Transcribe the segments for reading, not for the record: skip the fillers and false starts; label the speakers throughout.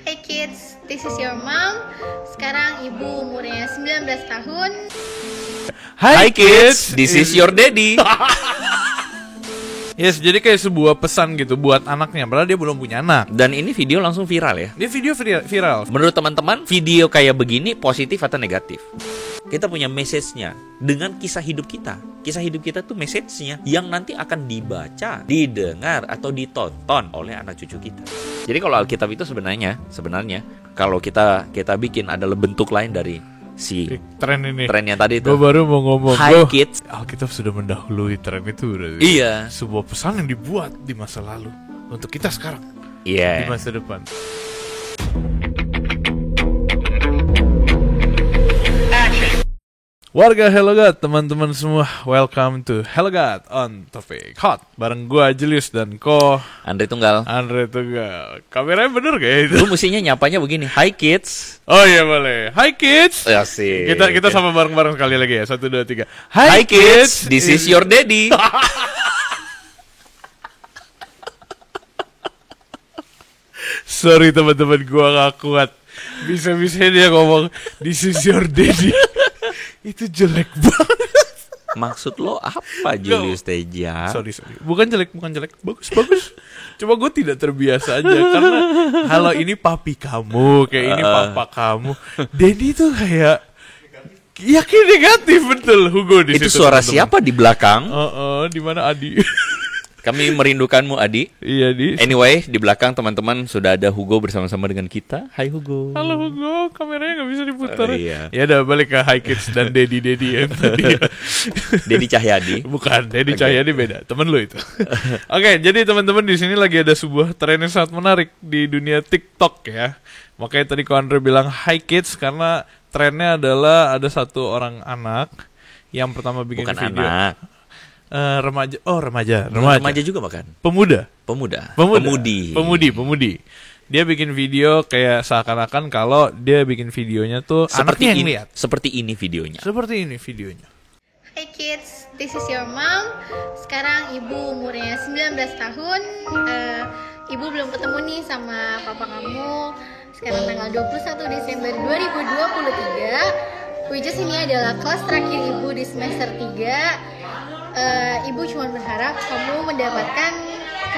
Speaker 1: Hey kids, this is your mom. Sekarang ibu umurnya 19 tahun.
Speaker 2: Hi kids, this is your daddy.
Speaker 3: Yes, jadi kayak sebuah pesan gitu buat anaknya, padahal dia belum punya anak.
Speaker 2: Dan ini video langsung viral ya.
Speaker 3: Dia video viral.
Speaker 2: Menurut teman-teman, video kayak begini positif atau negatif? Kita punya message-nya dengan kisah hidup kita. Kisah hidup kita tuh message-nya yang nanti akan dibaca, didengar, atau ditonton oleh anak cucu kita. Jadi kalau Alkitab itu sebenarnya kalau kita bikin adalah bentuk lain dari si
Speaker 3: Tren ini.
Speaker 2: trennya tadi itu.
Speaker 3: Gue baru mau ngomong.
Speaker 2: Hi kids.
Speaker 3: Alkitab sudah mendahului tren itu. Berarti.
Speaker 2: Iya.
Speaker 3: Sebuah pesan yang dibuat di masa lalu untuk kita sekarang.
Speaker 2: Iya.
Speaker 3: Di masa depan. Warga Hello God, teman-teman semua, welcome to Hello God on Topic Hot. Bareng gua Julius dan
Speaker 2: Andre Tunggal.
Speaker 3: Kameranya bener gak ya itu?
Speaker 2: Lu mestinya nyapanya begini. Hi kids.
Speaker 3: Oh iya boleh. Hi kids.
Speaker 2: Ya sih.
Speaker 3: Kita sama bareng-bareng sekali lagi ya. 1, 2, 3.
Speaker 2: Hi kids, this is your daddy.
Speaker 3: Sorry teman-teman, gua gak kuat. Bisa-bisa dia ngomong this is your daddy. Itu jelek banget.
Speaker 2: Maksud lo apa, Julius Teja?
Speaker 3: Sorry. Bukan jelek. Bagus. Coba gue tidak terbiasa aja karena halo ini papi kamu, kayak ini papa kamu. Daddy tuh kayak yakin negatif betul Hugo di
Speaker 2: Itu
Speaker 3: situ,
Speaker 2: suara
Speaker 3: teman-teman.
Speaker 2: siapa di belakang?
Speaker 3: Di mana Adi?
Speaker 2: Kami merindukanmu, Adi.
Speaker 3: Iya di.
Speaker 2: Anyway, di belakang teman-teman sudah ada Hugo bersama-sama dengan kita. Hai Hugo.
Speaker 3: Halo Hugo, kameranya nggak bisa diputar.
Speaker 2: Iya.
Speaker 3: Ya udah balik ke Hi Kids dan Daddy yang tadi.
Speaker 2: Dedi Cahyadi.
Speaker 3: Bukan, Daddy Cahyadi beda, temen lu itu. Oke, jadi teman-teman di sini lagi ada sebuah tren yang sangat menarik di dunia TikTok ya. Makanya tadi Andre bilang Hi Kids karena trennya adalah ada satu orang anak yang pertama bikin
Speaker 2: Bukan
Speaker 3: video.
Speaker 2: anak.
Speaker 3: Remaja
Speaker 2: juga bahkan.
Speaker 3: Pemudi. Dia bikin video kayak seakan-akan kalau dia bikin videonya tuh
Speaker 2: Seperti
Speaker 3: anaknya yang
Speaker 2: ini,
Speaker 3: lihat.
Speaker 2: seperti ini videonya.
Speaker 3: Seperti ini videonya.
Speaker 1: Hey kids, this is your mom. Sekarang ibu umurnya 19 tahun. Ibu belum ketemu nih sama papa kamu. Sekarang tanggal 21 Desember 2023. Which is ini adalah kelas terakhir ibu di semester 3. Ibu cuma berharap kamu mendapatkan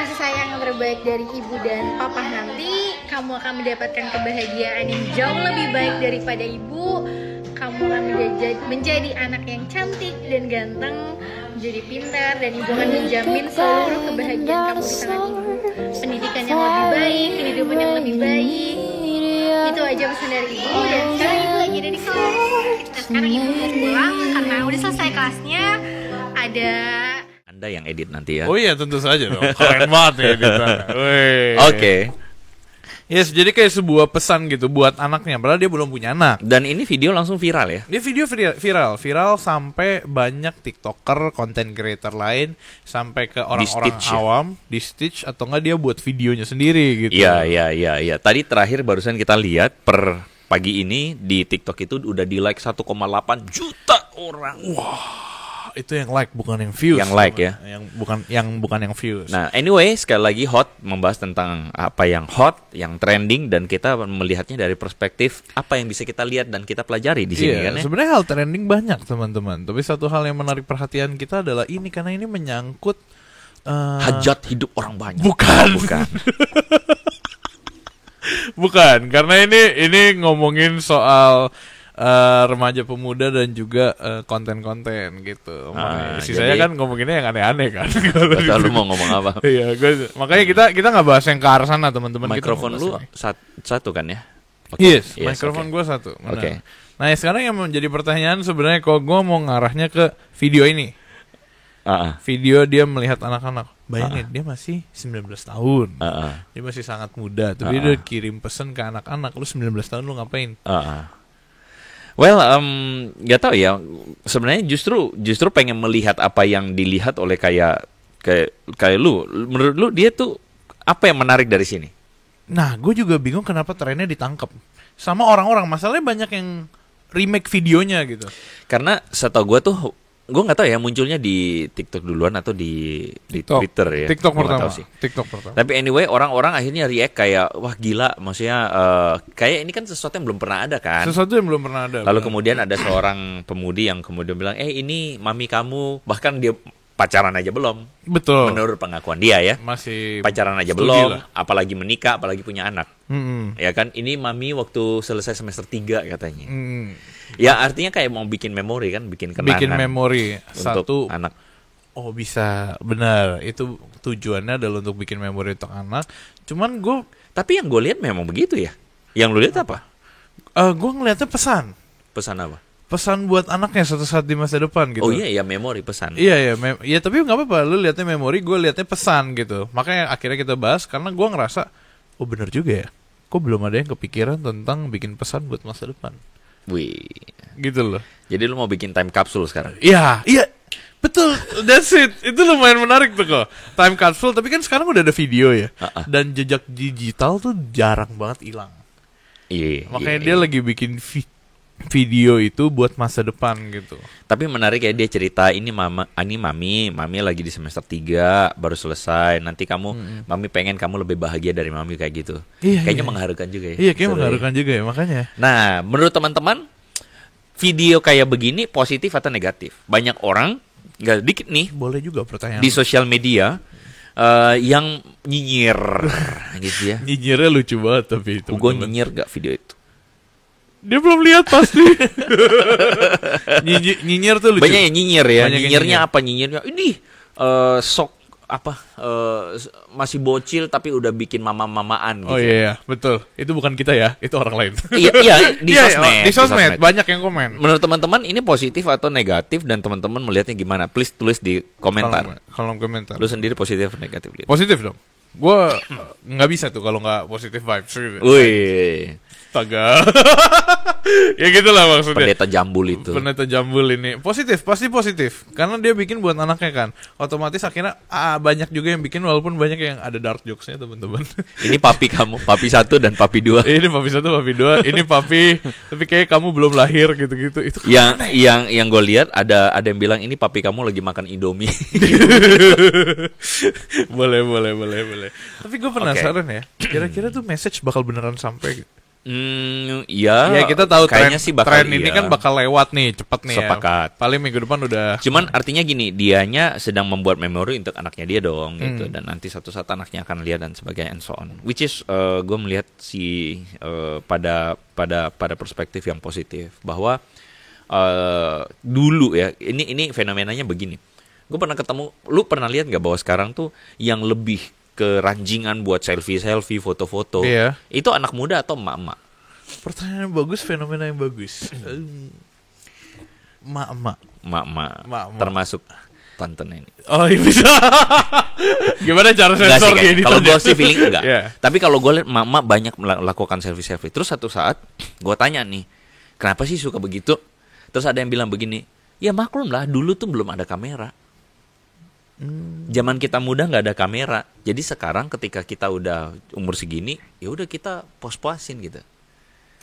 Speaker 1: kasih sayang yang terbaik dari ibu dan papa nanti. Kamu akan mendapatkan kebahagiaan yang jauh lebih baik daripada ibu. Kamu akan menjadi anak yang cantik dan ganteng, menjadi pintar, dan ibu akan menjamin seluruh kebahagiaan kamu di tangan ibu. Pendidikan yang lebih baik, kehidupan yang lebih baik. Itu aja pesan dari ibu. Dan sekarang ibu lagi ada di kelas. Dan sekarang ibu mau pulang karena udah selesai kelasnya. Ada
Speaker 2: Anda yang edit nanti ya.
Speaker 3: Oh iya tentu saja dong. Keren banget ya editannya.
Speaker 2: Oke.
Speaker 3: Yes, jadi kayak sebuah pesan gitu buat anaknya, padahal dia belum punya anak.
Speaker 2: Dan ini video langsung viral ya.
Speaker 3: Dia video viral sampai banyak TikToker, content creator lain, sampai ke orang-orang
Speaker 2: Di-stitch ya?
Speaker 3: awam, di stitch atau enggak dia buat videonya sendiri gitu.
Speaker 2: Iya. Tadi terakhir barusan kita lihat per pagi ini di TikTok itu udah di like 1,8 juta orang.
Speaker 3: Itu yang like bukan yang views.
Speaker 2: Yang like ya.
Speaker 3: Yang bukan yang views.
Speaker 2: Nah, anyway, sekali lagi hot membahas tentang apa yang hot, yang trending, dan kita melihatnya dari perspektif apa yang bisa kita lihat dan kita pelajari di sini kan ya.
Speaker 3: Sebenarnya hal trending banyak teman-teman. Tapi satu hal yang menarik perhatian kita adalah ini karena ini menyangkut
Speaker 2: hajat hidup orang banyak.
Speaker 3: Bukan. Bukan, karena ini ngomongin soal remaja pemuda dan juga konten-konten gitu. Sisanya
Speaker 2: jadi,
Speaker 3: kan ngomonginnya yang aneh-aneh kan.
Speaker 2: Betul, lu mau ngomong apa?
Speaker 3: Iya, makanya kita nggak bahas yang ke arah sana teman-teman.
Speaker 2: Mikrofon lu satu kan ya?
Speaker 3: Yes, mikrofon gue satu.
Speaker 2: Oke.
Speaker 3: Nah sekarang yang menjadi pertanyaan sebenarnya kalau gue mau ngarahnya ke video ini. Video dia melihat anak-anak. Bayangin dia masih 19 tahun. Dia masih sangat muda. Tapi dia kirim pesan ke anak-anak. Lu 19 tahun lu ngapain?
Speaker 2: Well, nggak tahu ya. Sebenarnya justru pengen melihat apa yang dilihat oleh kayak lu. Menurut lu dia tuh apa yang menarik dari sini?
Speaker 3: Nah, gue juga bingung kenapa trennya ditangkap sama orang-orang. Masalahnya banyak yang remake videonya gitu.
Speaker 2: Karena setahu gue tuh gue nggak tahu ya munculnya di TikTok duluan atau di
Speaker 3: TikTok.
Speaker 2: Twitter ya.
Speaker 3: TikTok
Speaker 2: Gua nggak
Speaker 3: pertama.
Speaker 2: tahu sih.
Speaker 3: TikTok pertama.
Speaker 2: Tapi anyway orang-orang akhirnya react kayak wah gila, maksudnya kayak ini kan sesuatu yang belum pernah ada kan.
Speaker 3: Sesuatu yang belum pernah ada.
Speaker 2: Lalu
Speaker 3: benar.
Speaker 2: kemudian ada seorang pemudi yang kemudian bilang, ini mami kamu, bahkan dia pacaran aja belum,
Speaker 3: Betul.
Speaker 2: menurut pengakuan dia ya.
Speaker 3: Masih
Speaker 2: Pacaran aja
Speaker 3: studi
Speaker 2: belum,
Speaker 3: lah.
Speaker 2: apalagi menikah, apalagi punya anak.
Speaker 3: Mm-mm.
Speaker 2: Ya kan, ini mami waktu selesai semester 3 katanya.
Speaker 3: Mm.
Speaker 2: Ya artinya kayak mau bikin memori kan, bikin kenangan
Speaker 3: Bikin memori
Speaker 2: untuk
Speaker 3: satu.
Speaker 2: anak.
Speaker 3: Oh bisa, benar. Itu tujuannya adalah untuk bikin memori untuk anak. Cuman gue
Speaker 2: Tapi yang gue lihat memang begitu ya. Yang lu lihat apa?
Speaker 3: gue ngeliatnya pesan.
Speaker 2: Pesan apa?
Speaker 3: Pesan buat anaknya suatu saat di masa depan gitu.
Speaker 2: Oh iya ya, memori pesan.
Speaker 3: Iya ya, ya tapi nggak apa-apa. Lu liatnya memori, gue liatnya pesan gitu. Makanya akhirnya kita bahas karena gue ngerasa, oh bener juga ya. Kok belum ada yang kepikiran tentang bikin pesan buat masa depan.
Speaker 2: Wih.
Speaker 3: Gitu loh.
Speaker 2: Jadi lu mau bikin time capsule sekarang?
Speaker 3: Iya, iya. Betul, that's it. Itu lumayan menarik tuh kok. Time capsule, tapi kan sekarang udah ada video ya. Dan jejak digital tuh jarang banget hilang.
Speaker 2: Iya.
Speaker 3: Makanya
Speaker 2: iya,
Speaker 3: dia
Speaker 2: iya.
Speaker 3: lagi bikin video itu buat masa depan gitu.
Speaker 2: Tapi menarik ya, dia cerita ini mami lagi di semester 3 baru selesai. Nanti mami pengen kamu lebih bahagia dari mami kayak gitu.
Speaker 3: Iya,
Speaker 2: Kayaknya
Speaker 3: iya.
Speaker 2: mengharukan juga ya.
Speaker 3: Iya, kayak
Speaker 2: Seru ya.
Speaker 3: mengharukan juga ya, makanya.
Speaker 2: Nah, menurut teman-teman, video kayak begini positif atau negatif? Banyak orang, nggak dikit nih,
Speaker 3: Boleh juga pertanyaan.
Speaker 2: di sosial media yang nyinyir gitu ya.
Speaker 3: Nyinyirnya lucu banget tapi itu.
Speaker 2: Gue nyinyir gak video itu?
Speaker 3: Dia belum lihat pasti. Nyinyir tuh lucu.
Speaker 2: Banyak yang nyinyir ya.
Speaker 3: Banyak yang
Speaker 2: Nyinyirnya
Speaker 3: nyinyir.
Speaker 2: apa? Nyinyirnya ini sok apa masih bocil tapi udah bikin mama-mamaan gitu.
Speaker 3: Oh iya, betul. Itu bukan kita ya, itu orang lain.
Speaker 2: Iya, iya, di
Speaker 3: Iya,
Speaker 2: sosmed.
Speaker 3: di sosmed banyak yang komen.
Speaker 2: Menurut teman-teman ini positif atau negatif dan teman-teman melihatnya gimana? Please tulis di komentar.
Speaker 3: Kolom komentar.
Speaker 2: Lu sendiri positif atau negatif? Lihat.
Speaker 3: Positif dong. Gue nggak bisa tuh kalau nggak positif vibes gitu.
Speaker 2: Wih,
Speaker 3: Astaga. Ya gitulah maksudnya.
Speaker 2: pendeta jambul itu.
Speaker 3: Pendeta jambul ini positif, pasti positif karena dia bikin buat anaknya kan. Otomatis akhirnya banyak juga yang bikin walaupun banyak yang ada dark jokesnya teman-teman.
Speaker 2: Ini papi kamu, papi 1 dan papi 2.
Speaker 3: Ini papi 1, papi 2, ini papi tapi kayak kamu belum lahir gitu-gitu. Itu
Speaker 2: Yang gue lihat ada yang bilang ini papi kamu lagi makan Indomie.
Speaker 3: boleh. Tapi gue penasaran ya, kira-kira tuh message bakal beneran sampai gitu.
Speaker 2: Ya,
Speaker 3: Ya kita tahu
Speaker 2: kayaknya
Speaker 3: tren,
Speaker 2: sih bakal
Speaker 3: tren ini
Speaker 2: iya.
Speaker 3: kan bakal lewat nih, cepet nih
Speaker 2: Sepakat.
Speaker 3: ya. Paling minggu depan udah.
Speaker 2: Cuman artinya gini, dianya sedang membuat memori untuk anaknya dia dong gitu, dan nanti suatu saat anaknya akan lihat dan sebagainya and so on. Which is gue melihat pada perspektif yang positif bahwa dulu ya ini fenomenanya begini. Gue pernah ketemu, lu pernah lihat nggak bahwa sekarang tuh yang lebih keranjingan buat selfie, foto-foto,
Speaker 3: Iya.
Speaker 2: itu anak muda atau emak-emak?
Speaker 3: Pertanyaan yang bagus, fenomena yang bagus. Mak-mak.
Speaker 2: Emak-emak,
Speaker 3: Emak-emak.
Speaker 2: termasuk tante ini.
Speaker 3: Oh iya bisa. Gimana cara
Speaker 2: Enggak sih
Speaker 3: sensor
Speaker 2: kayaknya.
Speaker 3: gini?
Speaker 2: Kalau gue sih feeling enggak.
Speaker 3: Iya.
Speaker 2: Tapi kalau gue lihat mama banyak melakukan selfie. Terus satu saat gue tanya nih, kenapa sih suka begitu? Terus ada yang bilang begini, ya maklum lah dulu tuh belum ada kamera. Zaman kita muda nggak ada kamera. Jadi sekarang ketika kita udah umur segini, ya udah kita pos-posin gitu.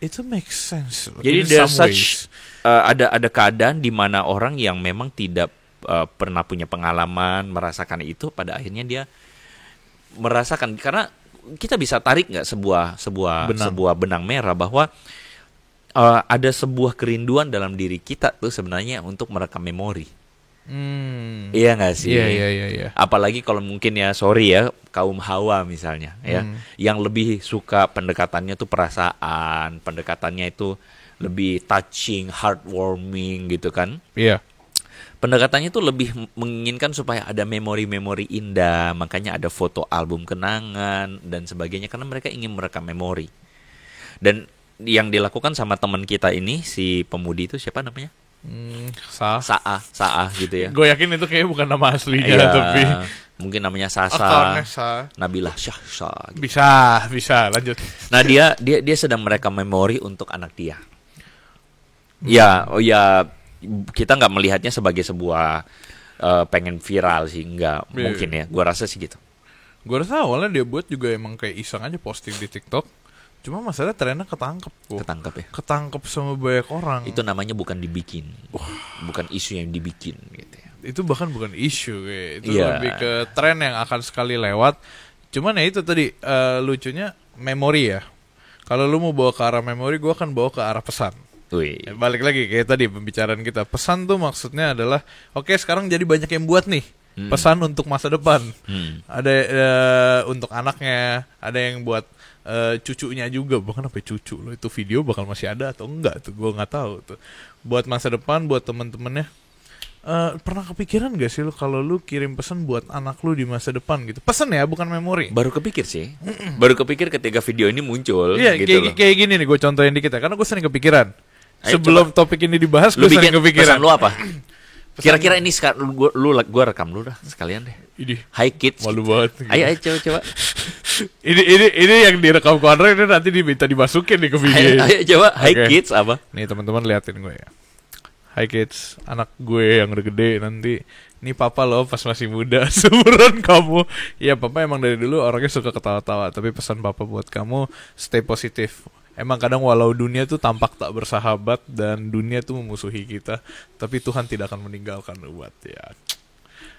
Speaker 3: Itu make sense.
Speaker 2: Jadi
Speaker 3: In
Speaker 2: there's
Speaker 3: some
Speaker 2: such
Speaker 3: ways.
Speaker 2: ada keadaan di mana orang yang memang tidak pernah punya pengalaman merasakan itu, pada akhirnya dia merasakan, karena kita bisa tarik nggak sebuah benang merah bahwa ada sebuah kerinduan dalam diri kita tuh sebenarnya untuk merekam memori. Iya nggak sih?
Speaker 3: Iya.
Speaker 2: Apalagi kalau mungkin ya, sorry ya, kaum Hawa misalnya ya, yang lebih suka pendekatannya tuh perasaan, pendekatannya itu lebih touching, heartwarming gitu kan.
Speaker 3: Iya.
Speaker 2: Pendekatannya tuh lebih menginginkan supaya ada memori-memori indah, makanya ada foto album kenangan dan sebagainya, karena mereka ingin merekam memori. Dan yang dilakukan sama teman kita ini, si pemudi itu siapa namanya? Saah gitu ya.
Speaker 3: Gue yakin itu kayaknya bukan nama aslinya,
Speaker 2: Iya,
Speaker 3: tapi
Speaker 2: mungkin namanya
Speaker 3: akalnya
Speaker 2: Sasa, Nabilah Syahsa gitu.
Speaker 3: bisa lanjut.
Speaker 2: Nah dia sedang merekam memori untuk anak dia. Ya kita nggak melihatnya sebagai sebuah pengen viral sih, nggak
Speaker 3: Iya.
Speaker 2: mungkin ya. Gua rasa sih gitu.
Speaker 3: Gue rasa awalnya dia buat juga emang kayak iseng aja posting di TikTok. Cuma masalah trennya ketangkep kok.
Speaker 2: Ketangkep ya.
Speaker 3: Ketangkep sama banyak orang.
Speaker 2: Itu namanya bukan dibikin. Bukan isu yang dibikin gitu ya.
Speaker 3: Itu bahkan bukan isu kayak. Itu
Speaker 2: Iya.
Speaker 3: lebih ke tren yang akan sekali lewat. Cuman ya itu tadi lucunya memori ya. Kalau lu mau bawa ke arah memori, gue akan bawa ke arah pesan.
Speaker 2: Wih.
Speaker 3: Balik lagi kayak tadi pembicaraan kita. Pesan tuh maksudnya adalah oke, sekarang jadi banyak yang buat nih pesan untuk masa depan. Ada untuk anaknya, ada yang buat cucunya juga. Bahkan apa cucu lo itu video bakal masih ada atau enggak tuh gue nggak tahu tuh. Buat masa depan, buat teman-temannya. Pernah kepikiran gak sih lu kalau lu kirim pesan buat anak lu di masa depan gitu? Pesan ya, bukan memori.
Speaker 2: Baru kepikir sih. Baru kepikir ketika video ini muncul.
Speaker 3: Iya,
Speaker 2: gitu loh.
Speaker 3: kayak gini nih gue contohin dikit ya, karena gue sering kepikiran.
Speaker 2: Ayo,
Speaker 3: Sebelum topik ini dibahas,
Speaker 2: Lu
Speaker 3: gue sering
Speaker 2: bikin
Speaker 3: kepikiran.
Speaker 2: pesan lu apa? Kira-kira ini gua rekam lu dah sekalian deh.
Speaker 3: Ini
Speaker 2: Hi kids.
Speaker 3: malu banget.
Speaker 2: Ayo coba.
Speaker 3: Ini yang direkam Konre ini nanti diminta dimasukin nih ke video.
Speaker 2: Ayo coba. Hi
Speaker 3: Oke.
Speaker 2: kids apa?
Speaker 3: Nih teman-teman liatin gue ya. Hai kids, anak gue yang udah gede nanti. Ini papa loh pas masih muda, seumuran kamu. Ya papa emang dari dulu orangnya suka ketawa-tawa. Tapi pesan papa buat kamu, stay positif. Emang kadang walau dunia tuh tampak tak bersahabat dan dunia tuh memusuhi kita, tapi Tuhan tidak akan meninggalkan umat ya.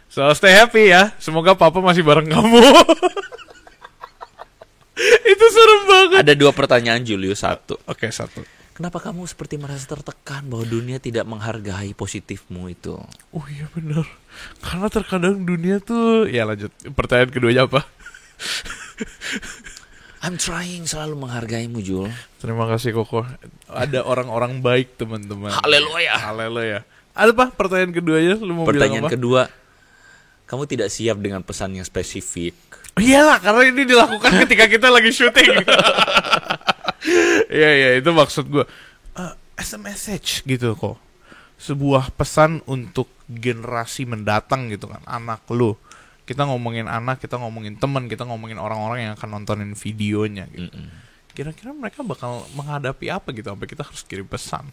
Speaker 3: So stay happy ya. Semoga papa masih bareng kamu. Itu serem banget.
Speaker 2: Ada 2 pertanyaan Julius. 1.
Speaker 3: Oke, 1.
Speaker 2: Kenapa kamu seperti merasa tertekan bahwa dunia tidak menghargai positifmu itu?
Speaker 3: Oh iya benar. Karena terkadang dunia tuh, ya lanjut. Pertanyaan keduanya apa?
Speaker 2: I'm trying selalu menghargaimu, Jul.
Speaker 3: Terima kasih Koko. Ada orang-orang baik teman-teman.
Speaker 2: Haleluya.
Speaker 3: Haleluya. Ada apa pertanyaan keduanya? Lu mau
Speaker 2: Pertanyaan
Speaker 3: bilang apa?
Speaker 2: kedua, kamu tidak siap dengan pesan yang spesifik.
Speaker 3: Oh, iyalah, karena ini dilakukan ketika kita lagi syuting. Iya, itu maksud gue. As a message gitu kok. Sebuah pesan untuk generasi mendatang gitu kan. Anak lu. Kita ngomongin anak, kita ngomongin teman, kita ngomongin orang-orang yang akan nontonin videonya gitu. Kira-kira mereka bakal menghadapi apa gitu sampai kita harus kirim pesan.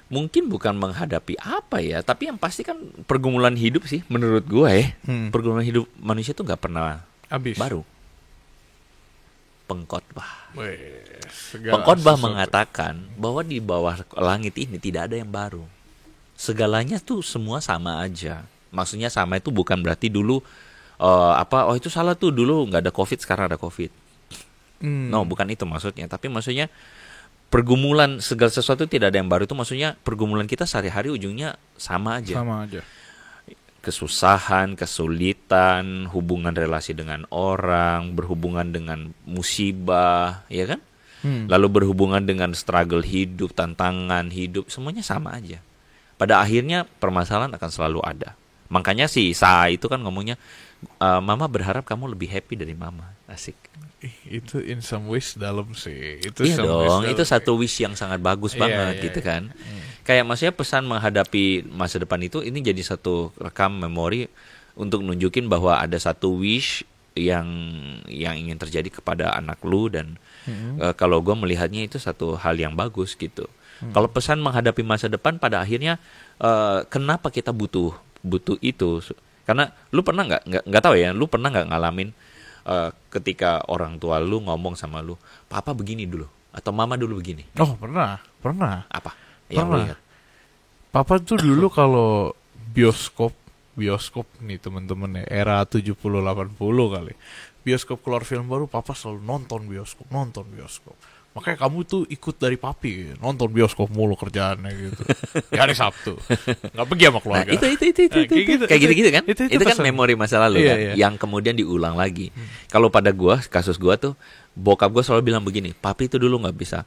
Speaker 2: Mungkin bukan menghadapi apa ya, tapi yang pasti kan pergumulan hidup sih menurut gue ya. Pergumulan hidup manusia tuh gak pernah
Speaker 3: Abis.
Speaker 2: baru. Pengkhotbah.
Speaker 3: Segala
Speaker 2: Pengkhotbah
Speaker 3: sesuatu.
Speaker 2: mengatakan bahwa di bawah langit ini tidak ada yang baru. Segalanya tuh semua sama aja. Maksudnya sama itu bukan berarti dulu itu salah tuh, dulu nggak ada COVID, sekarang ada COVID. No, bukan itu maksudnya. Tapi maksudnya pergumulan segala sesuatu tidak ada yang baru itu maksudnya pergumulan kita sehari-hari ujungnya sama aja.
Speaker 3: Sama aja.
Speaker 2: Kesusahan, kesulitan, hubungan relasi dengan orang, berhubungan dengan musibah, ya kan? Lalu berhubungan dengan struggle hidup, tantangan hidup, semuanya sama aja. Pada akhirnya permasalahan akan selalu ada. Makanya si Sa itu kan ngomongnya, Mama berharap kamu lebih happy dari Mama. Asik.
Speaker 3: Itu in some ways dalam sih. Itu
Speaker 2: Iya
Speaker 3: some ways
Speaker 2: dong,
Speaker 3: dalam
Speaker 2: itu
Speaker 3: sih.
Speaker 2: satu wish yang sangat bagus banget gitu kan. Kayak maksudnya pesan menghadapi masa depan itu ini jadi satu rekam memori untuk nunjukin bahwa ada satu wish yang ingin terjadi kepada anak lu dan kalau gue melihatnya itu satu hal yang bagus gitu. Kalau pesan menghadapi masa depan pada akhirnya kenapa kita butuh itu? Karena lu pernah nggak tahu ya, lu pernah nggak ngalamin ketika orang tua lu ngomong sama lu, papa begini dulu atau mama dulu begini?
Speaker 3: Oh pernah.
Speaker 2: Apa yang lu
Speaker 3: Pernah.
Speaker 2: ingat?
Speaker 3: Papa tuh dulu kalau bioskop nih teman-teman ya, era 70-80 kali. Bioskop keluar film baru, papa selalu nonton bioskop. Makanya kamu tuh ikut dari papi, nonton bioskop mulu kerjaannya gitu. Di hari Sabtu. Nggak pergi sama
Speaker 2: Nah,
Speaker 3: keluarga.
Speaker 2: itu kayak gitu kan? Itu kan
Speaker 3: pesan.
Speaker 2: memori masa lalu
Speaker 3: Iya,
Speaker 2: kan,
Speaker 3: iya.
Speaker 2: yang kemudian diulang lagi. Kalau pada kasus gua tuh, bokap gua selalu bilang begini, papi itu dulu nggak bisa,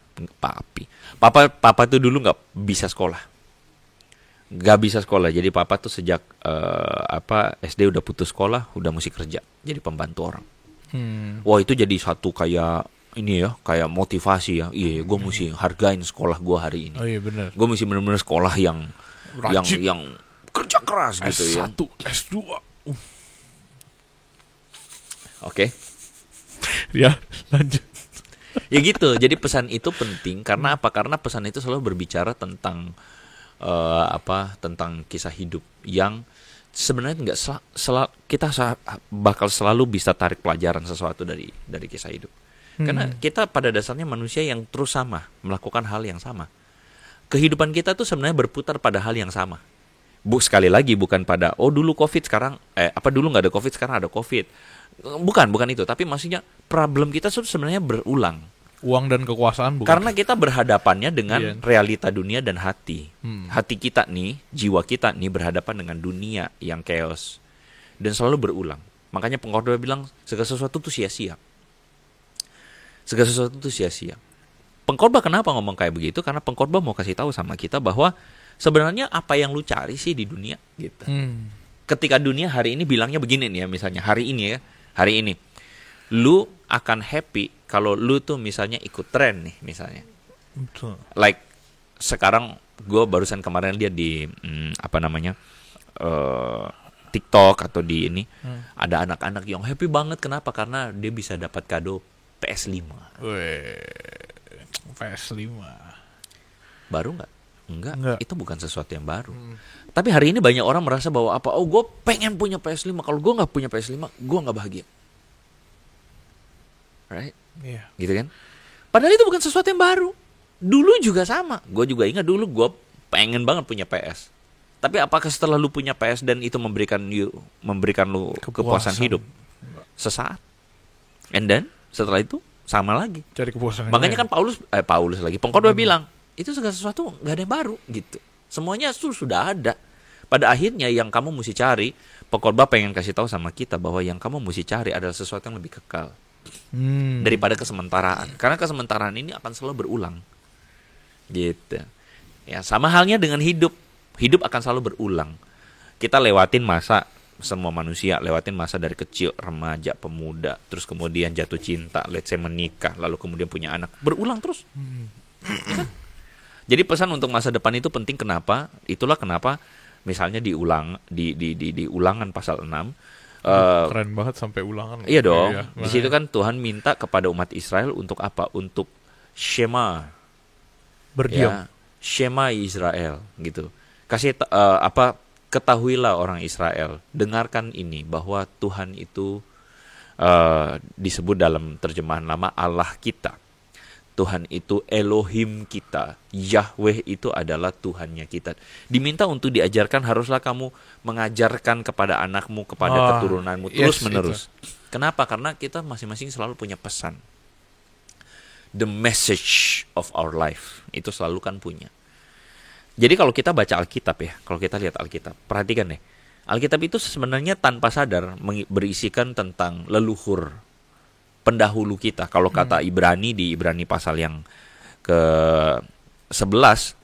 Speaker 2: papa tuh dulu nggak bisa sekolah. Gak bisa sekolah, jadi papa tuh sejak SD udah putus sekolah, udah mesti kerja, jadi pembantu orang. Wah itu jadi satu kayak ini ya, kayak motivasi ya. Iya, gue mesti hargain sekolah gue hari ini.
Speaker 3: Oh iya benar.
Speaker 2: Gue mesti benar-benar sekolah yang
Speaker 3: Rajin.
Speaker 2: yang kerja keras gitu ya.
Speaker 3: S1, S2.
Speaker 2: Oke.
Speaker 3: Ya, lanjut.
Speaker 2: Ya gitu. Jadi pesan itu penting karena apa? Karena pesan itu selalu berbicara tentang tentang kisah hidup yang sebenarnya nggak kita bakal selalu bisa tarik pelajaran sesuatu dari kisah hidup. Karena kita pada dasarnya manusia yang terus sama, melakukan hal yang sama. Kehidupan kita tuh sebenarnya berputar pada hal yang sama. Sekali lagi bukan pada dulu Covid sekarang dulu nggak ada Covid sekarang ada Covid. Bukan itu, tapi maksudnya problem kita tuh sebenarnya berulang.
Speaker 3: Uang dan kekuasaan bukan.
Speaker 2: Karena kita berhadapannya dengan realita dunia dan hati. Hati kita nih, jiwa kita nih berhadapan dengan dunia yang chaos dan selalu berulang. Makanya pengkhotbah bilang segala sesuatu tuh sia-sia. Segala sesuatu tuh sia-sia. Pengkhotbah kenapa ngomong kayak begitu? Karena pengkhotbah mau kasih tahu sama kita bahwa sebenarnya apa yang lu cari sih di dunia gitu. Ketika dunia hari ini bilangnya begini nih ya, misalnya hari ini lu akan happy kalau lu tuh misalnya ikut tren nih misalnya.
Speaker 3: Betul.
Speaker 2: Like sekarang gue barusan kemarin lihat di TikTok atau di ini ada anak-anak yang happy banget. Kenapa? Karena dia bisa dapat kado PS5.
Speaker 3: PS5
Speaker 2: Baru nggak? Enggak, itu bukan sesuatu yang baru. Tapi hari ini banyak orang merasa bahwa gue pengen punya PS5. Kalau gue nggak punya PS5, gue nggak bahagia. Right?
Speaker 3: Iya.
Speaker 2: Gitu kan? Padahal itu bukan sesuatu yang baru. Dulu juga sama. Gue juga ingat dulu gue pengen banget punya PS. Tapi apakah setelah lu punya PS dan itu memberikan lu kepuasan hidup? Sesaat. And then setelah itu sama lagi.
Speaker 3: Cari kepuasan.
Speaker 2: Makanya kan Paulus lagi pengkhotbah bilang, itu segala sesuatu nggak ada yang baru gitu. Semuanya sudah ada. Pada akhirnya yang kamu mesti cari, pengkhotbah pengen kasih tahu sama kita bahwa yang kamu mesti cari adalah sesuatu yang lebih kekal daripada kesementaraan. Karena kesementaraan ini akan selalu berulang. Gitu. Ya, sama halnya dengan hidup. Hidup akan selalu berulang. Kita lewatin masa, semua manusia lewatin masa dari kecil, remaja, pemuda, terus kemudian jatuh cinta, let's say menikah, lalu kemudian punya anak. Berulang terus. Ya kan? Jadi pesan untuk masa depan itu penting. Kenapa? Itulah kenapa misalnya di ulangan pasal 6
Speaker 3: keren banget sampai ulangan.
Speaker 2: Iya dong.
Speaker 3: Iya,
Speaker 2: di situ kan Tuhan minta kepada umat Israel untuk apa? Untuk Shema.
Speaker 3: Berdiam.
Speaker 2: Ya, Shema Israel gitu. Ketahuilah orang Israel, dengarkan ini bahwa Tuhan itu disebut dalam terjemahan lama Allah kita. Tuhan itu Elohim kita. Yahweh itu adalah Tuhannya kita. Diminta untuk diajarkan, haruslah kamu mengajarkan kepada anakmu, kepada keturunanmu terus-menerus. Kenapa? Karena kita masing-masing selalu punya pesan. The message of our life. Itu selalu kan punya. Jadi kalau kita baca Alkitab ya, kalau kita lihat Alkitab, perhatikan deh. Alkitab itu sebenarnya tanpa sadar berisikan tentang leluhur pendahulu kita. Kalau kata Ibrani di Ibrani pasal yang ke-11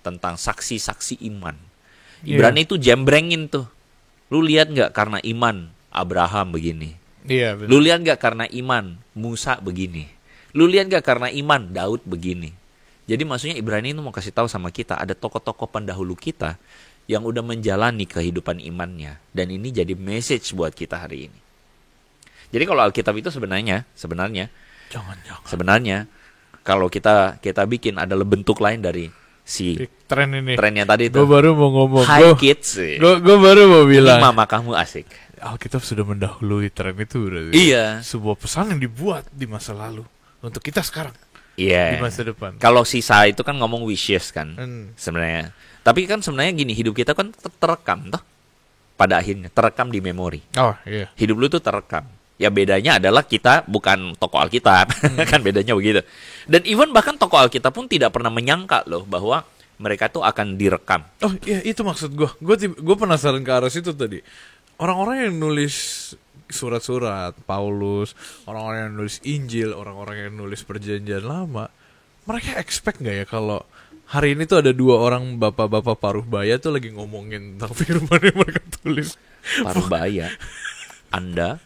Speaker 2: tentang saksi-saksi iman. Ibrani itu jembrengin tuh. Lu lihat nggak karena iman Abraham begini?
Speaker 3: Iya.
Speaker 2: Lu lihat nggak karena iman Musa begini? Lu lihat nggak karena iman Daud begini? Jadi maksudnya Ibrani itu mau kasih tahu sama kita ada tokoh-tokoh pendahulu kita yang udah menjalani kehidupan imannya, dan ini jadi message buat kita hari ini. Jadi kalau Alkitab itu sebenarnya kalau kita bikin adalah bentuk lain dari si trennya tadi itu.
Speaker 3: Gue baru mau ngomong.
Speaker 2: Hi kids.
Speaker 3: Gue baru mau bilang.
Speaker 2: Mama kamu asik.
Speaker 3: Alkitab sudah mendahului tren itu berarti.
Speaker 2: Iya.
Speaker 3: Sebuah pesan yang dibuat di masa lalu untuk kita sekarang.
Speaker 2: Iya.
Speaker 3: Di masa depan.
Speaker 2: Kalau sisa itu kan ngomong wishes kan sebenarnya. Tapi kan sebenarnya gini, hidup kita kan terekam toh. Pada akhirnya terekam di memori.
Speaker 3: Oh iya.
Speaker 2: Hidup lu tuh terekam. Ya bedanya adalah kita bukan tokoh Alkitab, kan bedanya begitu. Dan even bahkan tokoh Alkitab pun tidak pernah menyangka loh bahwa mereka tuh akan direkam.
Speaker 3: Oh iya, itu maksud gue. Gue penasaran ke arah situ tadi. Orang-orang yang nulis surat-surat Paulus, orang-orang yang nulis Injil, orang-orang yang nulis Perjanjian Lama, mereka expect nggak ya kalau hari ini tuh ada dua orang bapak-bapak paruh baya tuh lagi ngomongin tentang firman yang mereka tulis.
Speaker 2: Paruh baya. Anda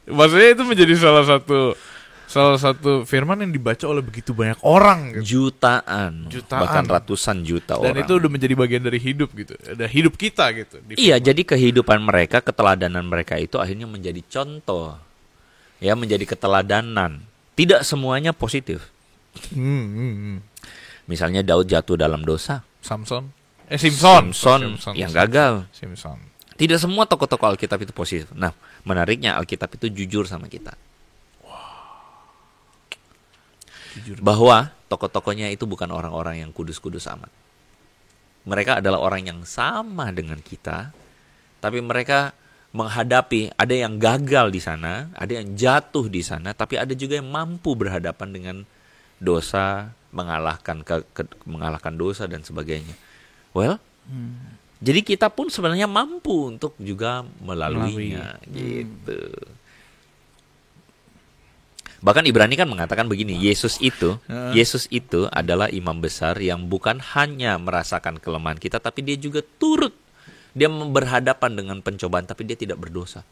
Speaker 3: maksudnya itu menjadi salah satu firman yang dibaca oleh begitu banyak orang gitu. Jutaan
Speaker 2: bahkan ratusan juta
Speaker 3: dan
Speaker 2: orang.
Speaker 3: Dan itu udah menjadi bagian dari hidup gitu. Ada hidup kita gitu.
Speaker 2: Iya, jadi kehidupan mereka, keteladanan mereka itu akhirnya menjadi contoh. Ya, menjadi keteladanan. Tidak semuanya positif. Misalnya Daud jatuh dalam dosa.
Speaker 3: Simpson
Speaker 2: yang gagal.
Speaker 3: Simpson.
Speaker 2: Tidak semua tokoh-tokoh Alkitab itu positif. Nah, menariknya Alkitab itu jujur sama kita.
Speaker 3: Jujur.
Speaker 2: bahwa tokoh-tokohnya itu bukan orang-orang yang kudus-kudus amat. Mereka adalah orang yang sama dengan kita, tapi mereka menghadapi, ada yang gagal di sana, ada yang jatuh di sana, tapi ada juga yang mampu berhadapan dengan dosa, mengalahkan dosa dan sebagainya. Well, jadi kita pun sebenarnya mampu untuk juga melaluinya, gitu. Bahkan Ibrani kan mengatakan begini, Yesus itu adalah imam besar yang bukan hanya merasakan kelemahan kita, tapi dia juga turut, dia berhadapan dengan pencobaan, tapi dia tidak berdosa.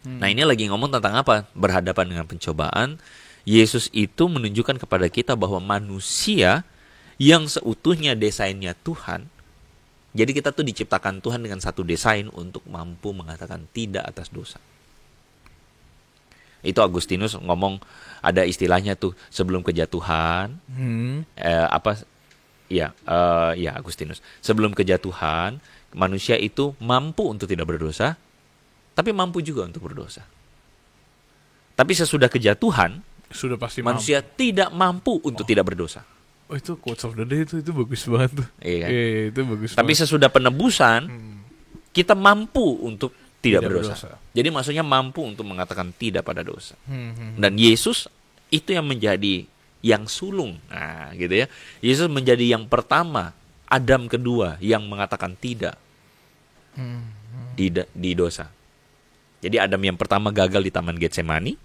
Speaker 2: Nah, ini lagi ngomong tentang apa? Berhadapan dengan pencobaan. Yesus itu menunjukkan kepada kita bahwa manusia yang seutuhnya desainnya Tuhan. Jadi kita tuh diciptakan Tuhan dengan satu desain untuk mampu mengatakan tidak atas dosa. Itu Agustinus ngomong, ada istilahnya tuh sebelum kejatuhan. Agustinus. Sebelum kejatuhan, manusia itu mampu untuk tidak berdosa, tapi mampu juga untuk berdosa. Tapi sesudah kejatuhan,
Speaker 3: sudah pasti
Speaker 2: manusia tidak mampu untuk tidak berdosa.
Speaker 3: Oh, itu quotes of the day itu bagus banget tuh.
Speaker 2: Iya kan?
Speaker 3: Itu bagus.
Speaker 2: Tapi
Speaker 3: banget.
Speaker 2: sesudah penebusan, kita mampu untuk tidak berdosa. Jadi maksudnya mampu untuk mengatakan tidak pada dosa. Dan Yesus itu yang menjadi yang sulung. Nah, gitu ya. Yesus menjadi yang pertama, Adam kedua yang mengatakan tidak di dosa. Jadi Adam yang pertama gagal di Taman Getsemani.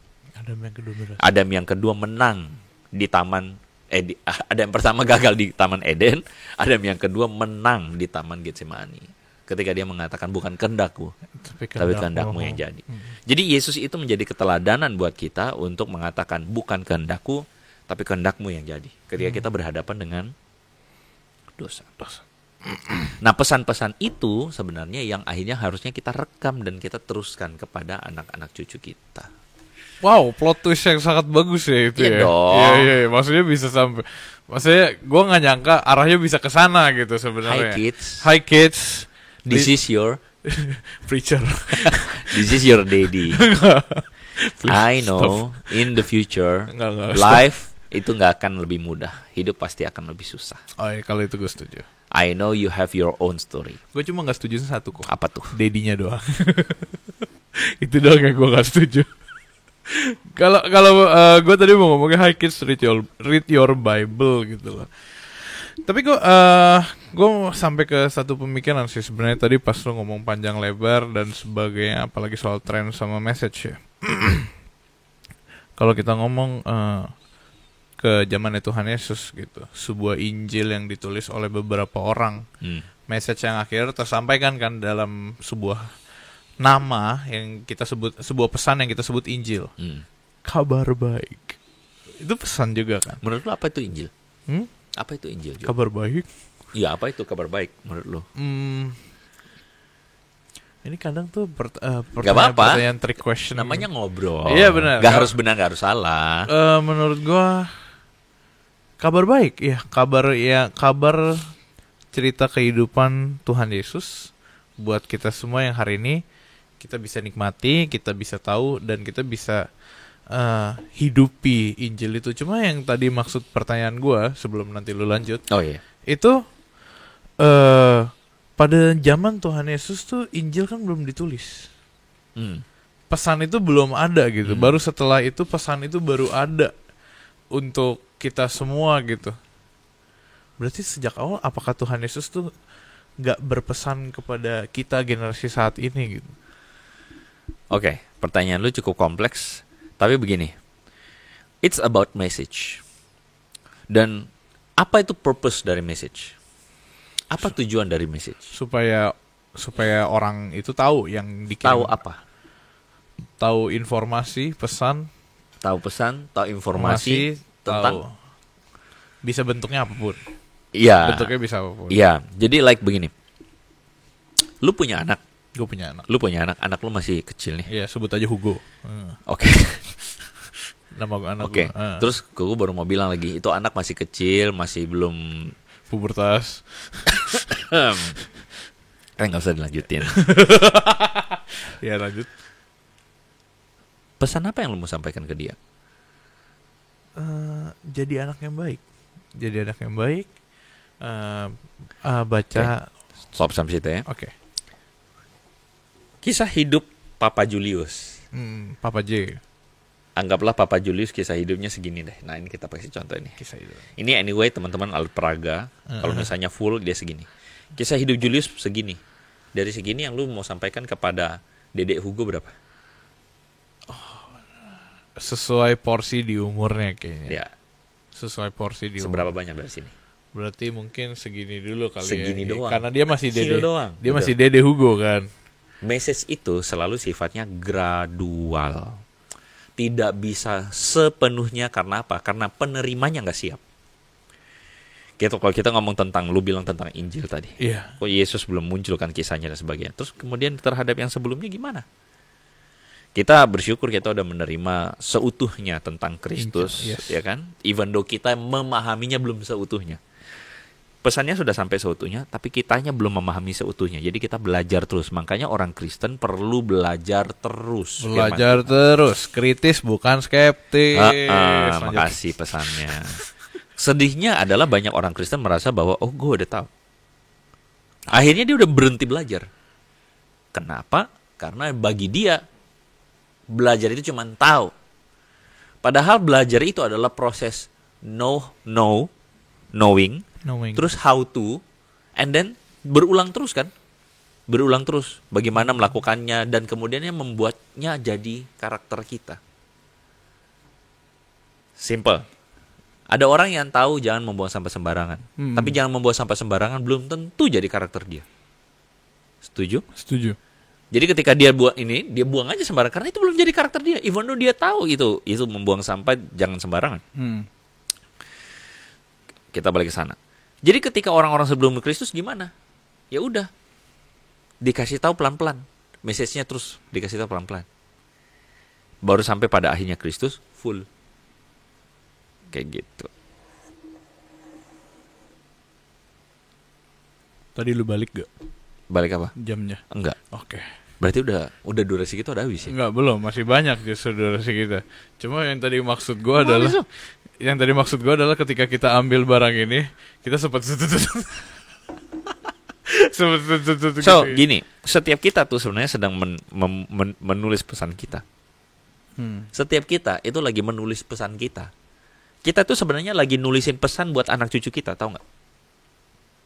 Speaker 2: Adam yang kedua menang di Adam yang pertama gagal di Taman Eden. Adam yang kedua menang di Taman Getsemani. Ketika dia mengatakan bukan kehendakku, tapi kehendakmu yang jadi. Jadi Yesus itu menjadi keteladanan buat kita untuk mengatakan bukan kehendakku, tapi kehendakmu yang jadi. Ketika kita berhadapan dengan dosa. Nah, pesan-pesan itu sebenarnya yang akhirnya harusnya kita rekam dan kita teruskan kepada anak-anak cucu kita.
Speaker 3: Wow, plot twist yang sangat bagus ya itu.
Speaker 2: Iya
Speaker 3: ya.
Speaker 2: dong.
Speaker 3: Iya, maksudnya bisa sampai. Maksudnya gue nggak nyangka arahnya bisa ke sana gitu sebenarnya. Hi kids.
Speaker 2: This is your
Speaker 3: preacher.
Speaker 2: This is your daddy. I know in the future life itu nggak akan lebih mudah. Hidup pasti akan lebih susah.
Speaker 3: Oh iya, kalau itu gue setuju.
Speaker 2: I know you have your own story.
Speaker 3: Gue cuma nggak setuju satu kok.
Speaker 2: Apa tuh?
Speaker 3: Dedinya doang. Itu doang yang gue nggak setuju. Kalau gue tadi mau ngomongnya hi kids read your Bible gitu loh. Tapi gue sampai ke satu pemikiran sih sebenarnya tadi pas lo ngomong panjang lebar dan sebagainya, apalagi soal tren sama message ya. Kalau kita ngomong ke zamannya Tuhan Yesus gitu, sebuah Injil yang ditulis oleh beberapa orang, message yang akhirnya tersampaikan kan dalam sebuah nama yang kita sebut, sebuah pesan yang kita sebut Injil. Kabar baik. Itu pesan juga kan.
Speaker 2: Menurut lo apa itu Injil? Apa itu Injil juga?
Speaker 3: Kabar baik?
Speaker 2: Iya, apa itu kabar baik menurut lo?
Speaker 3: Ini kadang tuh
Speaker 2: pertanyaan
Speaker 3: trick question.
Speaker 2: Namanya ngobrol.
Speaker 3: Iya benar.
Speaker 2: Gak harus benar, gak harus salah.
Speaker 3: Menurut gua kabar baik ya, kabar cerita kehidupan Tuhan Yesus buat kita semua yang hari ini kita bisa nikmati, kita bisa tahu dan kita bisa hidupi Injil itu. Cuma yang tadi maksud pertanyaan gue sebelum nanti lu lanjut, itu pada zaman Tuhan Yesus tuh Injil kan belum ditulis, pesan itu belum ada gitu. Baru setelah itu pesan itu baru ada untuk kita semua gitu. Berarti sejak awal apakah Tuhan Yesus tuh gak berpesan kepada kita generasi saat ini gitu?
Speaker 2: Oke, pertanyaan lu cukup kompleks. Tapi begini, it's about message. Dan apa itu purpose dari message? Apa tujuan dari message?
Speaker 3: Supaya orang itu tahu yang dikirim.
Speaker 2: Tahu apa?
Speaker 3: Tahu informasi, pesan.
Speaker 2: Tahu pesan, tahu informasi tentang.
Speaker 3: Bisa bentuknya apapun.
Speaker 2: Iya.
Speaker 3: Bentuknya bisa apapun.
Speaker 2: Iya. Jadi like begini. Lu punya anak.
Speaker 3: Gue punya anak.
Speaker 2: Lu punya anak. Anak lu masih kecil nih.
Speaker 3: Iya, sebut aja Hugo.
Speaker 2: Oke.
Speaker 3: Nama anak
Speaker 2: gue. Terus gue baru mau bilang lagi, itu anak masih kecil, masih belum
Speaker 3: pubertas.
Speaker 2: Nggak usah dilanjutin.
Speaker 3: Ya lanjut.
Speaker 2: Pesan apa yang lu mau sampaikan ke dia?
Speaker 3: jadi anak yang baik. Jadi anak yang baik. Baca.
Speaker 2: Stop sampai situ ya.
Speaker 3: Oke.
Speaker 2: Kisah hidup Papa Julius.
Speaker 3: Papa J.
Speaker 2: Anggaplah Papa Julius kisah hidupnya segini deh. Nah ini kita kasih contoh ini.
Speaker 3: Kisah hidup.
Speaker 2: Ini anyway teman-teman Alat Praga. Kalau misalnya full dia segini. Kisah hidup Julius segini. Dari segini yang lu mau sampaikan kepada Dedek Hugo berapa?
Speaker 3: Sesuai porsi di umurnya kayaknya.
Speaker 2: Ya.
Speaker 3: Sesuai porsi di
Speaker 2: Seberapa
Speaker 3: umur.
Speaker 2: banyak dari sini?
Speaker 3: Berarti mungkin segini dulu kali
Speaker 2: Segini
Speaker 3: ya.
Speaker 2: doang.
Speaker 3: Karena dia masih
Speaker 2: Kecil
Speaker 3: Dede.
Speaker 2: doang.
Speaker 3: Dia
Speaker 2: Betul.
Speaker 3: masih Dede Hugo kan.
Speaker 2: Message itu selalu sifatnya gradual. Tidak bisa sepenuhnya karena apa? Karena penerimanya nggak siap. Gitu, kalau kita ngomong tentang, lu bilang tentang Injil tadi.
Speaker 3: Iya.
Speaker 2: Kok Yesus belum munculkan kisahnya dan sebagainya. Terus kemudian terhadap yang sebelumnya gimana? Kita bersyukur kita udah menerima seutuhnya tentang Kristus,
Speaker 3: Yes.
Speaker 2: ya kan? Even though kita memahaminya belum seutuhnya. Pesannya sudah sampai seutuhnya, tapi kitanya belum memahami seutuhnya. Jadi kita belajar terus. Makanya orang Kristen perlu belajar terus.
Speaker 3: Belajar terus, kritis bukan skeptis. Lanjut.
Speaker 2: Makasih pesannya. Sedihnya adalah banyak orang Kristen merasa bahwa oh gue udah tahu. Akhirnya dia udah berhenti belajar. Kenapa? Karena bagi dia belajar itu cuma tahu. Padahal belajar itu adalah proses knowing, terus how to, and then berulang terus kan? Berulang terus bagaimana melakukannya dan kemudiannya membuatnya jadi karakter kita. Simple. Ada orang yang tahu jangan membuang sampah sembarangan. Tapi jangan membuang sampah sembarangan belum tentu jadi karakter dia. Setuju?
Speaker 3: Setuju.
Speaker 2: Jadi ketika dia buat ini, dia buang aja sembarangan karena itu belum jadi karakter dia. Even though dia tahu itu membuang sampah jangan sembarangan. Kita balik ke sana. Jadi ketika orang-orang sebelum Kristus gimana? Ya udah. Dikasih tahu pelan-pelan. Message-nya terus dikasih tahu pelan-pelan. Baru sampai pada akhirnya Kristus full. Kayak gitu.
Speaker 3: Tadi lu balik gak
Speaker 2: Balik apa?
Speaker 3: jamnya?
Speaker 2: Enggak.
Speaker 3: Oke.
Speaker 2: Berarti udah durasi kita udah habis ya?
Speaker 3: Enggak, belum, masih banyak justru durasi kita. Cuma yang tadi maksud gua adalah ketika kita ambil barang ini, kita sempat
Speaker 2: So, gini, setiap kita tuh sebenarnya sedang menulis pesan kita. Setiap kita itu lagi menulis pesan kita. Kita tuh sebenarnya lagi nulisin pesan buat anak cucu kita, tahu nggak?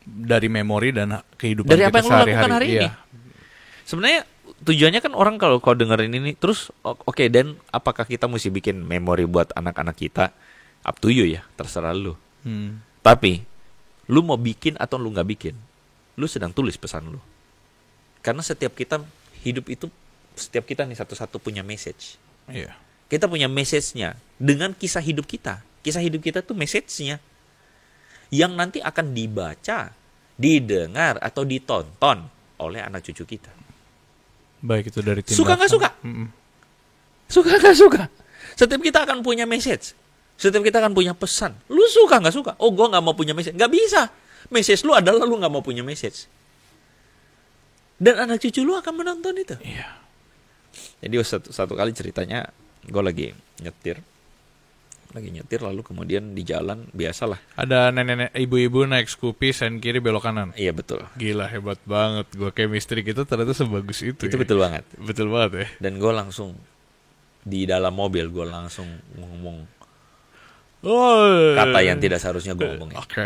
Speaker 3: Dari memori dan kehidupan
Speaker 2: Dari
Speaker 3: kita
Speaker 2: apa yang lo
Speaker 3: sehari-hari.
Speaker 2: lakukan hari ini.
Speaker 3: Iya.
Speaker 2: Sebenarnya tujuannya kan orang kalau dengerin ini terus oke, dan apakah kita mesti bikin memori buat anak-anak kita? Up to you ya, terserah lu. Tapi lu mau bikin atau lu nggak bikin, lu sedang tulis pesan lu. Karena setiap kita hidup itu, setiap kita nih satu-satu punya message.
Speaker 3: Iya.
Speaker 2: Kita punya message-nya dengan kisah hidup kita. Kisah hidup kita tuh message-nya yang nanti akan dibaca, didengar atau ditonton oleh anak cucu kita.
Speaker 3: Baik itu dari tindakan.
Speaker 2: Suka nggak suka? Suka nggak suka? Setiap kita akan punya message. Setiap kita akan punya pesan. Lu suka nggak suka? Oh, gue nggak mau punya message. Nggak bisa. Message lu adalah lu nggak mau punya message. Dan anak cucu lu akan menonton itu.
Speaker 3: Iya.
Speaker 2: Jadi satu kali ceritanya, gue lagi nyetir lalu kemudian di jalan biasalah.
Speaker 3: Ada nenek-nenek, ibu-ibu naik Scoopy sen kiri belok kanan.
Speaker 2: Iya betul.
Speaker 3: Gila, hebat banget. Gua chemistry kita ternyata sebagus itu.
Speaker 2: Itu
Speaker 3: ya.
Speaker 2: betul banget.
Speaker 3: Betul banget ya.
Speaker 2: Dan gue langsung di dalam mobil gue langsung ngomong
Speaker 3: Oh.
Speaker 2: kata yang tidak seharusnya gue ngomongin.
Speaker 3: Oke.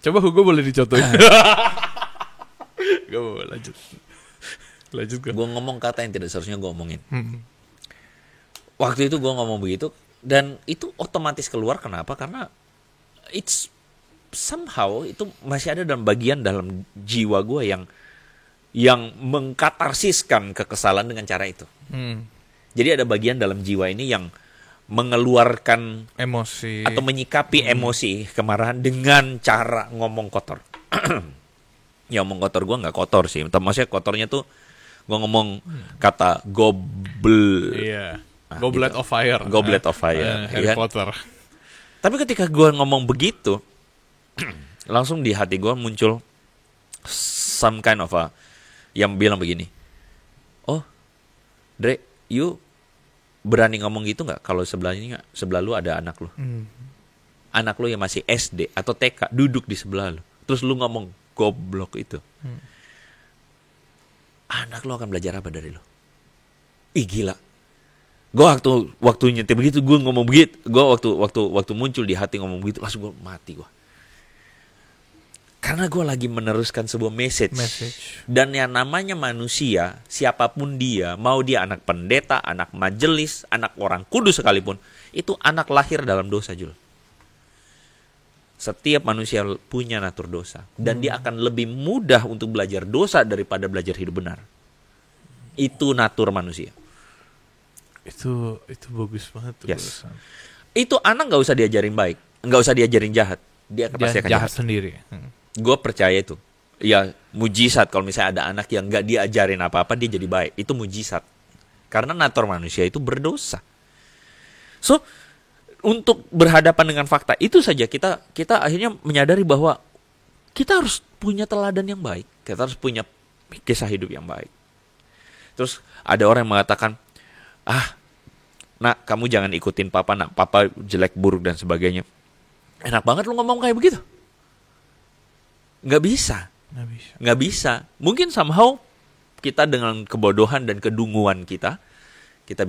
Speaker 3: Coba Hugo boleh dicontohin. Gak mau lanjut. Lanjut gue.
Speaker 2: Gue ngomong kata yang tidak seharusnya gue omongin. Waktu itu gue ngomong begitu dan itu otomatis keluar. Kenapa? Karena it's somehow itu masih ada dalam bagian dalam jiwa gue yang mengkatarsiskan kekesalan dengan cara itu. Jadi ada bagian dalam jiwa ini yang mengeluarkan
Speaker 3: Emosi.
Speaker 2: atau menyikapi emosi kemarahan dengan cara ngomong kotor. Ya ngomong kotor gue nggak kotor sih. Maksudnya kotornya tuh gue ngomong kata gobel.
Speaker 3: Iya. Goblet
Speaker 2: gitu.
Speaker 3: of Fire.
Speaker 2: Goblet of Fire.
Speaker 3: Harry
Speaker 2: Ya kan?
Speaker 3: Potter.
Speaker 2: Tapi ketika gue ngomong begitu, langsung di hati gue muncul some kind of yang bilang begini. Oh, Dre, you berani ngomong gitu nggak kalau sebelah lu ada anak lu? Anak lu yang masih SD atau TK duduk di sebelah lu, terus lu ngomong goblok itu. Anak lu akan belajar apa dari lu? Ih gila. Gue waktu nyetir begitu, gue ngomong begitu. Gue waktu muncul di hati ngomong begitu, langsung gue mati gue. Karena gue lagi meneruskan sebuah message. Dan yang namanya manusia, siapapun dia, mau dia anak pendeta, anak majelis, anak orang kudus sekalipun, itu anak lahir dalam dosa, Jul. Setiap manusia punya natur dosa. Dan dia akan lebih mudah untuk belajar dosa daripada belajar hidup benar. Itu natur manusia.
Speaker 3: Itu bagus banget tuh.
Speaker 2: Yes. Itu anak gak usah diajarin baik, gak usah diajarin jahat. Dia pasti akan jahat
Speaker 3: sendiri.
Speaker 2: Gue percaya itu. Ya mujizat kalau misalnya ada anak yang gak diajarin apa-apa dia jadi baik. Itu mujizat. Karena natur manusia itu berdosa. So, untuk berhadapan dengan fakta itu saja kita akhirnya menyadari bahwa kita harus punya teladan yang baik. Kita harus punya kisah hidup yang baik. Terus ada orang yang mengatakan, nak kamu jangan ikutin papa, nak papa jelek buruk dan sebagainya. Enak banget lu ngomong kayak begitu. Nggak bisa. Mungkin somehow kita dengan kebodohan dan kedunguan kita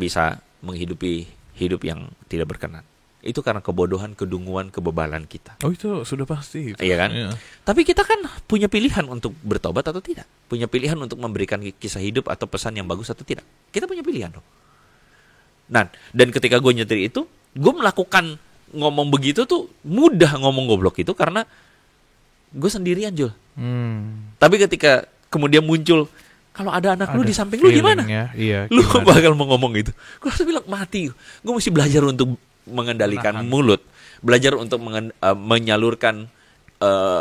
Speaker 2: bisa menghidupi hidup yang tidak berkenan. Itu karena kebodohan, kedunguan, kebebalan kita.
Speaker 3: Oh itu sudah pasti.
Speaker 2: Iya kan? Iya. Tapi kita kan punya pilihan untuk bertobat atau tidak. Punya pilihan untuk memberikan kisah hidup atau pesan yang bagus atau tidak. Kita punya pilihan loh. Nah, dan ketika gue nyetir itu, gue melakukan ngomong begitu tuh mudah ngomong goblok itu karena gue sendirian, Jul. Tapi ketika kemudian muncul, kalau ada anak lu di samping lu gimana?
Speaker 3: Iya,
Speaker 2: lu bakal mau ngomong gitu. Gue harus bilang mati. Gue mesti belajar untuk mengendalikan mulut, belajar untuk menyalurkan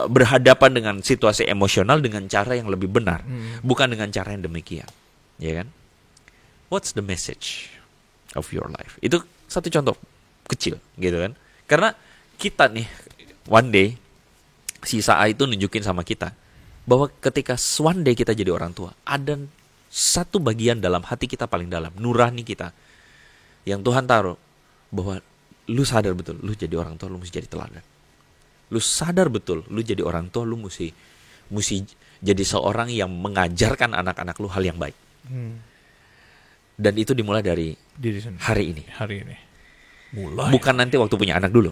Speaker 2: berhadapan dengan situasi emosional dengan cara yang lebih benar, bukan dengan cara yang demikian, ya kan? What's the message of your life? Itu satu contoh kecil, gitu kan? Karena kita nih, one day si Saa itu nunjukin sama kita bahwa ketika one day kita jadi orang tua, ada satu bagian dalam hati kita paling dalam, nurani kita, yang Tuhan taruh bahwa lu sadar betul, lu jadi orang tua, lu mesti jadi teladan. Lu sadar betul, lu jadi orang tua, lu mesti jadi seorang yang mengajarkan anak-anak lu hal yang baik. Dan itu dimulai dari hari ini. Bukan nanti waktu punya anak dulu,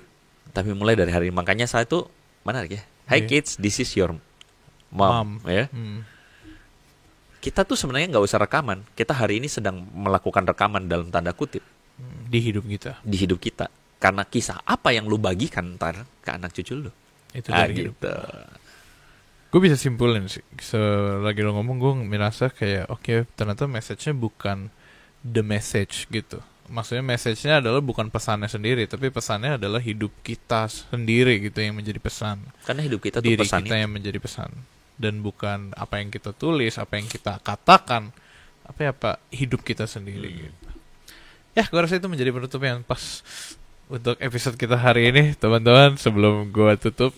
Speaker 2: tapi mulai dari hari ini. Makanya saya tuh menarik ya. Hi kids, this is your mom. Ya. Kita tuh sebenarnya nggak usah rekaman. Kita hari ini sedang melakukan rekaman dalam tanda kutip.
Speaker 3: Di hidup kita. Karena kisah apa yang lu bagikan ntar ke anak cucu lu. Itu dari hidup. Gitu. Gue bisa simpulin sih. Selagi lu ngomong gue merasa kayak oke, ternyata message-nya bukan the message gitu. Maksudnya message-nya adalah bukan pesannya sendiri, tapi pesannya adalah hidup kita sendiri gitu yang menjadi pesan.
Speaker 2: Karena hidup kita tuh
Speaker 3: diri
Speaker 2: pesan
Speaker 3: kita yang menjadi pesan. Dan bukan apa yang kita tulis, apa yang kita katakan, apa hidup kita sendiri gitu. Ya, gue rasa itu menjadi penutup yang pas untuk episode kita hari ini, teman-teman. Sebelum gue tutup,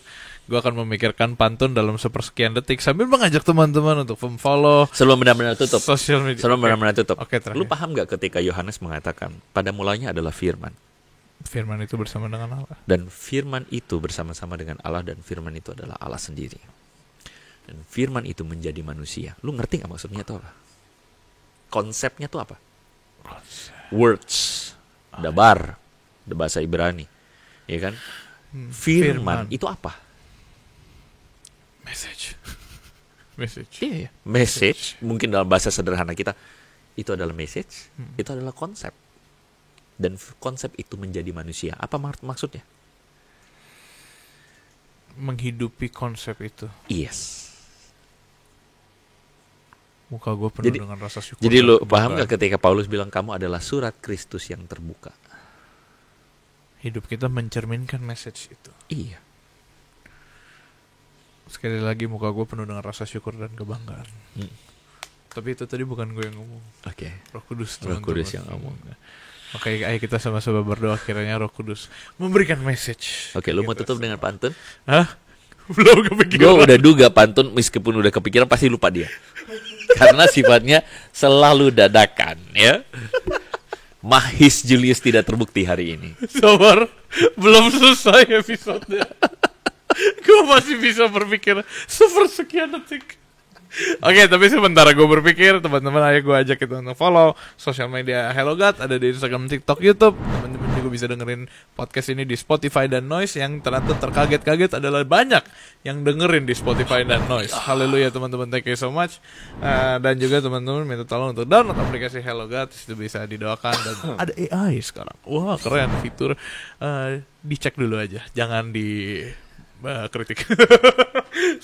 Speaker 3: gue akan memikirkan pantun dalam sepersekian detik sambil mengajak teman-teman untuk follow
Speaker 2: sebelum benar-benar tutup.
Speaker 3: Sosial media.
Speaker 2: Sebelum benar-benar tutup.
Speaker 3: Oke,
Speaker 2: lu paham gak ketika Yohanes mengatakan pada mulanya adalah firman.
Speaker 3: Firman itu bersama dengan Allah.
Speaker 2: Dan firman itu bersama-sama dengan Allah, dan firman itu adalah Allah sendiri. Dan firman itu menjadi manusia. Lu ngerti gak maksudnya itu apa? Konsepnya tuh apa? Words, dabar, bahasa Ibrani, ya kan? Firman itu apa?
Speaker 3: Message.
Speaker 2: Iya, message. Mungkin dalam bahasa sederhana kita itu adalah message, itu adalah konsep. Dan konsep itu menjadi manusia. Apa maksudnya?
Speaker 3: Menghidupi konsep itu.
Speaker 2: Yes.
Speaker 3: Muka gue penuh dengan rasa syukur.
Speaker 2: Jadi lu paham gak ketika Paulus bilang kamu adalah surat Kristus yang terbuka?
Speaker 3: Hidup kita mencerminkan message itu.
Speaker 2: Iya.
Speaker 3: Sekali lagi muka gue penuh dengan rasa syukur dan kebanggaan. Tapi itu tadi bukan gue yang ngomong.
Speaker 2: Oke.
Speaker 3: Roh Kudus.
Speaker 2: Roh Kudus yang ngomong.
Speaker 3: Oke, ayo kita sama-sama berdoa kiranya Roh Kudus memberikan message.
Speaker 2: Oke, lu mau tutup dengan pantun?
Speaker 3: Hah? Belum kepikiran.
Speaker 2: Gue udah duga pantun meskipun udah kepikiran pasti lupa dia. Karena sifatnya selalu dadakan, ya. Mahis Julius tidak terbukti hari ini.
Speaker 3: Sabar, belum selesai episode-nya. Gue masih bisa berpikir sepersekian detik. Oke, tapi sebentar gue berpikir, teman-teman, ayo gue ajak kita untuk follow sosial media Hello God, ada di Instagram, TikTok, YouTube. Teman-teman juga bisa dengerin podcast ini di Spotify dan Noise. Yang ternyata terkaget-kaget adalah banyak yang dengerin di Spotify dan Noise. Haleluya teman-teman, thank you so much. Dan juga teman-teman minta tolong untuk download aplikasi Hello God, itu bisa didoakan. Dan ada AI sekarang, wah keren fitur. Dicek dulu aja, jangan di kritik.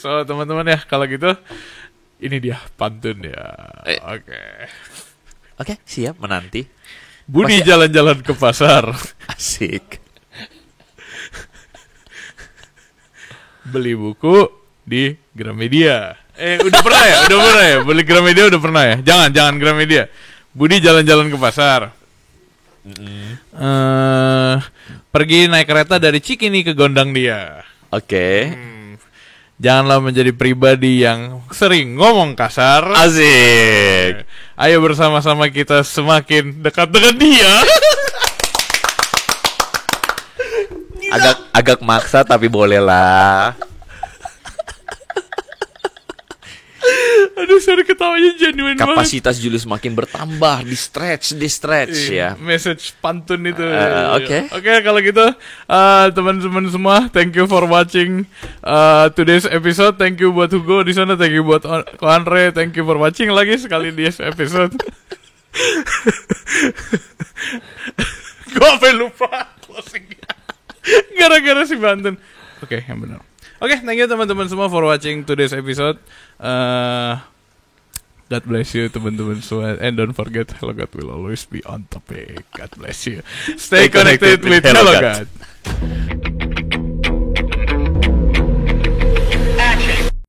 Speaker 3: So teman-teman ya, kalau gitu ini dia pantun ya. Oke,
Speaker 2: siap menanti.
Speaker 3: Budi jalan-jalan ke pasar.
Speaker 2: Asik.
Speaker 3: Beli buku di Gramedia. Udah pernah ya? Beli Gramedia udah pernah ya? Jangan Gramedia. Budi jalan-jalan ke pasar. Pergi naik kereta dari Cikini ke Gondang Dia.
Speaker 2: Oke.
Speaker 3: Janganlah menjadi pribadi yang sering ngomong kasar.
Speaker 2: Asik.
Speaker 3: Ayo bersama-sama kita semakin dekat dengan dia.
Speaker 2: Agak maksa tapi boleh lah.
Speaker 3: Aduh, sorry ketawanya genuine banget.
Speaker 2: Kapasitas Julius makin bertambah, di stretch ya.
Speaker 3: Message pantun itu.
Speaker 2: Oke,
Speaker 3: kalau gitu teman-teman semua, thank you for watching today's episode. Thank you buat Hugo di sana, thank you buat Ko Andre, thank you for watching lagi sekali di episode. Gue sampai lupa closingnya gara-gara si Bantun. Oke, yang benar. Oke, thank you teman-teman semua for watching today's episode. God bless you teman-teman semua. And don't forget, Hello God will always be on topic. God bless you. Stay connected with Hello God.